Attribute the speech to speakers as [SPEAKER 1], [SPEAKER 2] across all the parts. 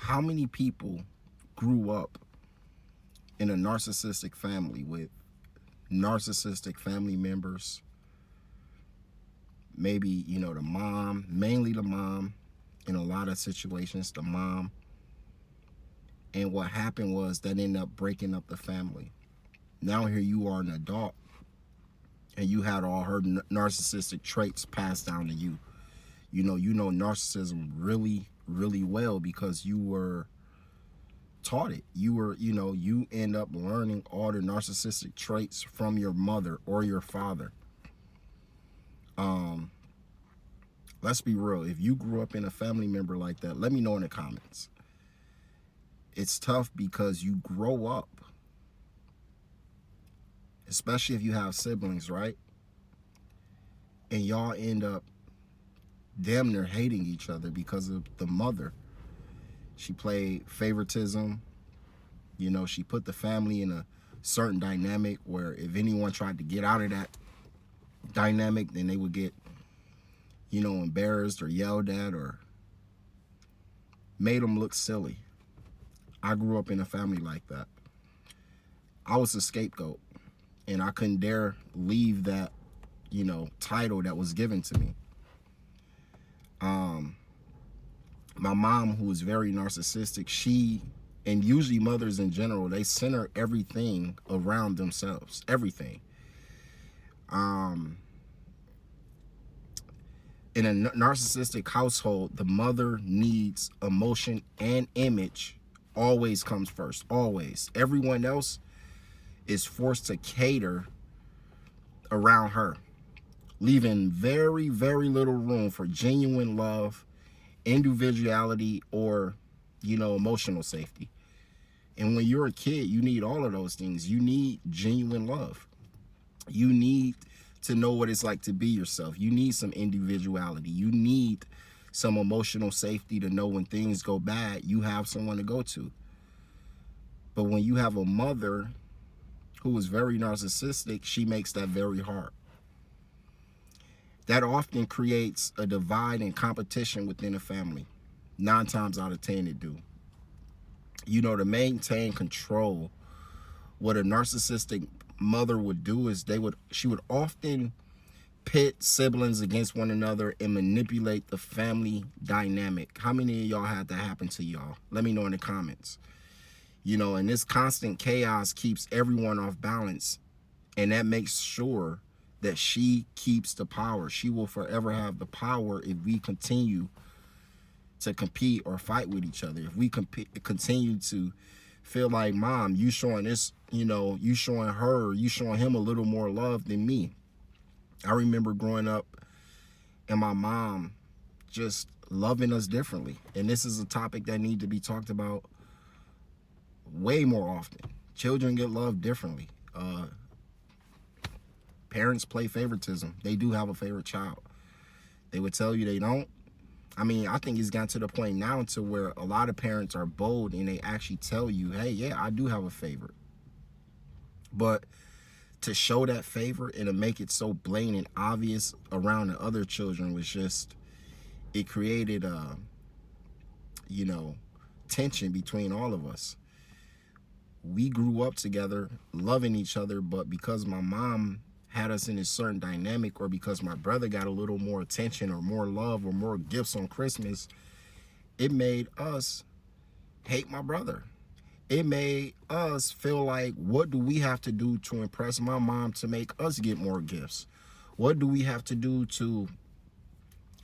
[SPEAKER 1] How many people grew up in a narcissistic family with narcissistic family members? Maybe, the mom, mainly the mom, in a lot of situations, the mom. And what happened was that ended up breaking up the family. Now here you are an adult, and you had all her narcissistic traits passed down to you. You know narcissism really, really well because you were taught it. You end up learning all the narcissistic traits from your mother or your father. Let's be real. If you grew up in a family member like that, let me know in the comments. It's tough because you grow up, especially if you have siblings, right? And y'all end up damn near hating each other because of the mother. She played favoritism. She put the family in a certain dynamic where if anyone tried to get out of that dynamic, then they would get, embarrassed or yelled at or made them look silly. I grew up in a family like that. I was a scapegoat, and I couldn't dare leave that, title that was given to me. My mom, who was very narcissistic, and usually mothers in general, they center everything around themselves, everything. In a narcissistic household, the mother needs emotion and image always comes first, always. Everyone else is forced to cater around her, leaving very, very little room for genuine love, individuality, or, emotional safety. And when you're a kid, you need all of those things. You need genuine love. You need to know what it's like to be yourself. You need some individuality. You need some emotional safety to know when things go bad, you have someone to go to. But when you have a mother who is very narcissistic, she makes that very hard. That often creates a divide and competition within a family. 9 times out of 10 it do. To maintain control, what a narcissistic mother would do is she would often pit siblings against one another and manipulate the family dynamic. How many of y'all had that happen to y'all? Let me know in the comments. And this constant chaos keeps everyone off balance, and that makes sure that she keeps the power. She will forever have the power if we continue to compete or fight with each other. If we continue to feel like, Mom, you showing this, you showing her, you showing him a little more love than me. I remember growing up and my mom just loving us differently. And this is a topic that needs to be talked about way more often. Children get loved differently. Parents play favoritism. They do have a favorite child. They would tell you they don't. I think it's gotten to the point now to where a lot of parents are bold and they actually tell you, hey, yeah, I do have a favorite. But to show that favor and to make it so blatant and obvious around the other children was just, it created tension between all of us. We grew up together loving each other, but because my mom had us in a certain dynamic, or because my brother got a little more attention or more love or more gifts on Christmas, it made us hate my brother. It made us feel like, what do we have to do to impress my mom to make us get more gifts? What do we have to do to,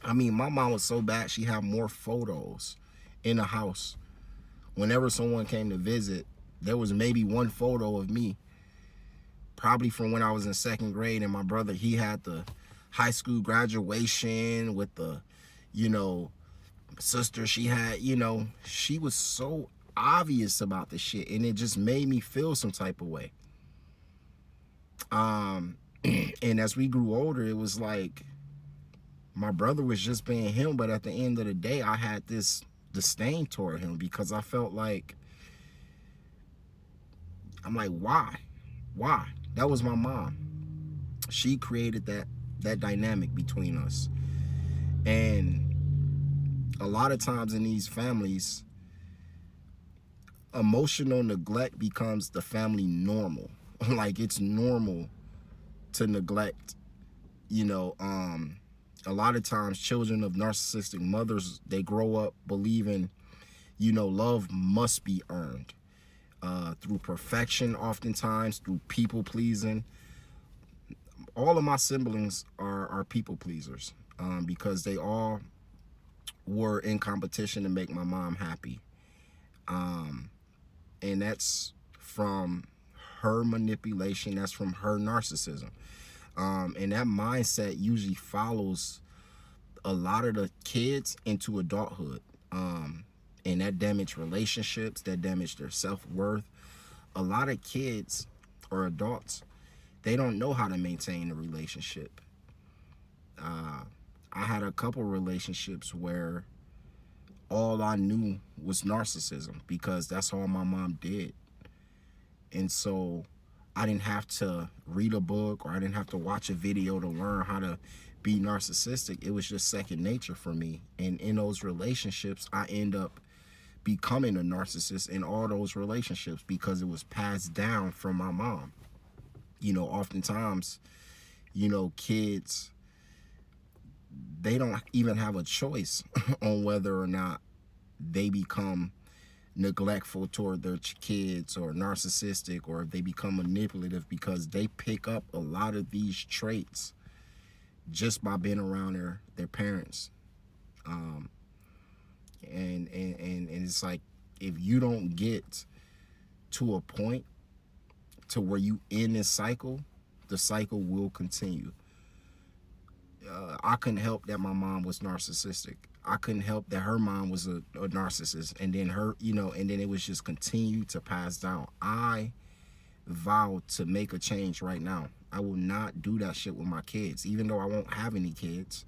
[SPEAKER 1] my mom was so bad, she had more photos in the house. Whenever someone came to visit, there was maybe one photo of me, probably from when I was in 2nd grade, and my brother, he had the high school graduation with the, sister she had, she was so obvious about the shit, and it just made me feel some type of way. And as we grew older, it was like my brother was just being him, but at the end of the day, I had this disdain toward him because I felt like, why? That was my mom. She created that dynamic between us. And a lot of times in these families, emotional neglect becomes the family normal. Like, it's normal to neglect, you know. A lot of times children of narcissistic mothers, they grow up believing, you know, love must be earned through perfection, oftentimes through people pleasing. All of my siblings are people pleasers, because they all were in competition to make my mom happy. And that's from her manipulation, that's from her narcissism. And that mindset usually follows a lot of the kids into adulthood. And that damaged relationships, that damaged their self-worth. A lot of kids or adults, they don't know how to maintain a relationship. I had a couple relationships where all I knew was narcissism, because that's all my mom did. And so I didn't have to read a book, or I didn't have to watch a video to learn how to be narcissistic. It was just second nature for me. And in those relationships, I end up becoming a narcissist in all those relationships, because it was passed down from my mom. You know, oftentimes, you know, kids, they don't even have a choice on whether or not they become neglectful toward their kids, or narcissistic, or if they become manipulative, because they pick up a lot of these traits just by being around their parents. And it's like, if you don't get to a point to where you end this cycle, the cycle will continue. I couldn't help that my mom was narcissistic. I couldn't help that her mom was a narcissist, and then her, you know, and then it was just continued to pass down. I vowed to make a change right now. I will not do that shit with my kids, even though I won't have any kids.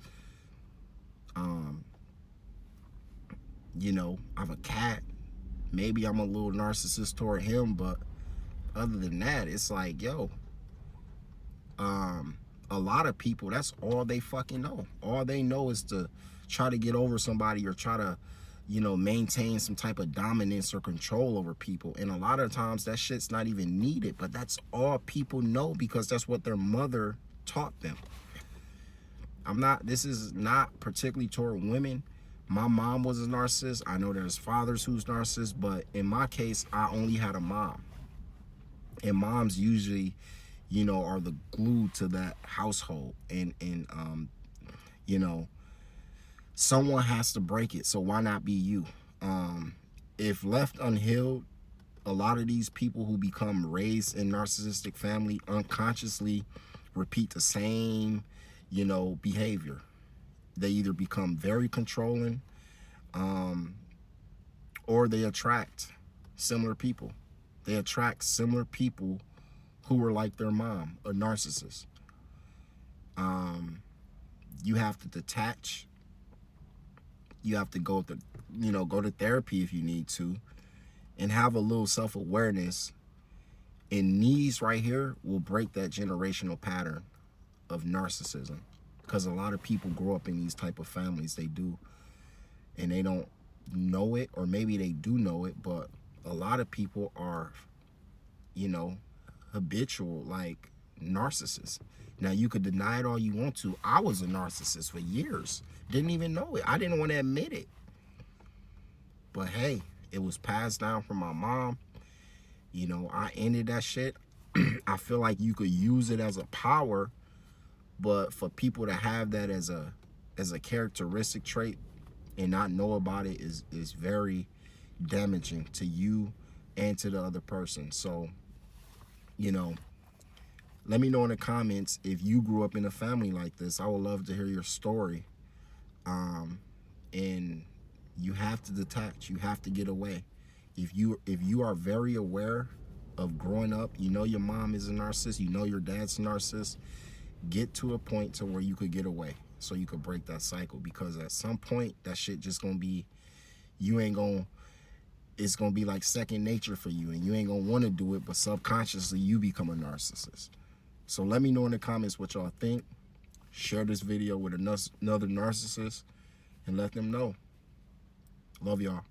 [SPEAKER 1] You know, I have a cat. Maybe I'm a little narcissist toward him, but other than that, it's like, yo, a lot of people, that's all they fucking know. All they know is to try to get over somebody, or try to, you know, maintain some type of dominance or control over people. And a lot of times that shit's not even needed, but that's all people know, because that's what their mother taught them. This is not particularly toward women. My mom was a narcissist. I know there's fathers who's narcissists, but in my case, I only had a mom. And moms usually, you know, are the glue to that household. And you know, someone has to break it, so why not be you? If left unhealed, a lot of these people who become raised in narcissistic family unconsciously repeat the same, you know, behavior. They either become very controlling, or they attract similar people. They attract similar people who are like their mom, a narcissist. You have to detach. You have to go to therapy if you need to, and have a little self-awareness. And these right here will break that generational pattern of narcissism, because a lot of people grow up in these type of families. They do, and they don't know it, or maybe they do know it, but a lot of people are, you know, habitual, like narcissists. Now, you could deny it all you want to. I was a narcissist for years. Didn't even know it. I didn't want to admit it. But hey, it was passed down from my mom. You know, I ended that shit. I feel like you could use it as a power, but for people to have that as a characteristic trait and not know about it is very damaging to you and to the other person. So, you know, let me know in the comments if you grew up in a family like this. I would love to hear your story. And you have to detach. You have to get away. If you are very aware of growing up, you know your mom is a narcissist, you know your dad's a narcissist, get to a point to where you could get away, so you could break that cycle. Because at some point, that shit just gonna be, it's gonna be like second nature for you, and you ain't gonna want to do it, but subconsciously you become a narcissist. So let me know in the comments what y'all think. Share this video with another narcissist and let them know. Love y'all.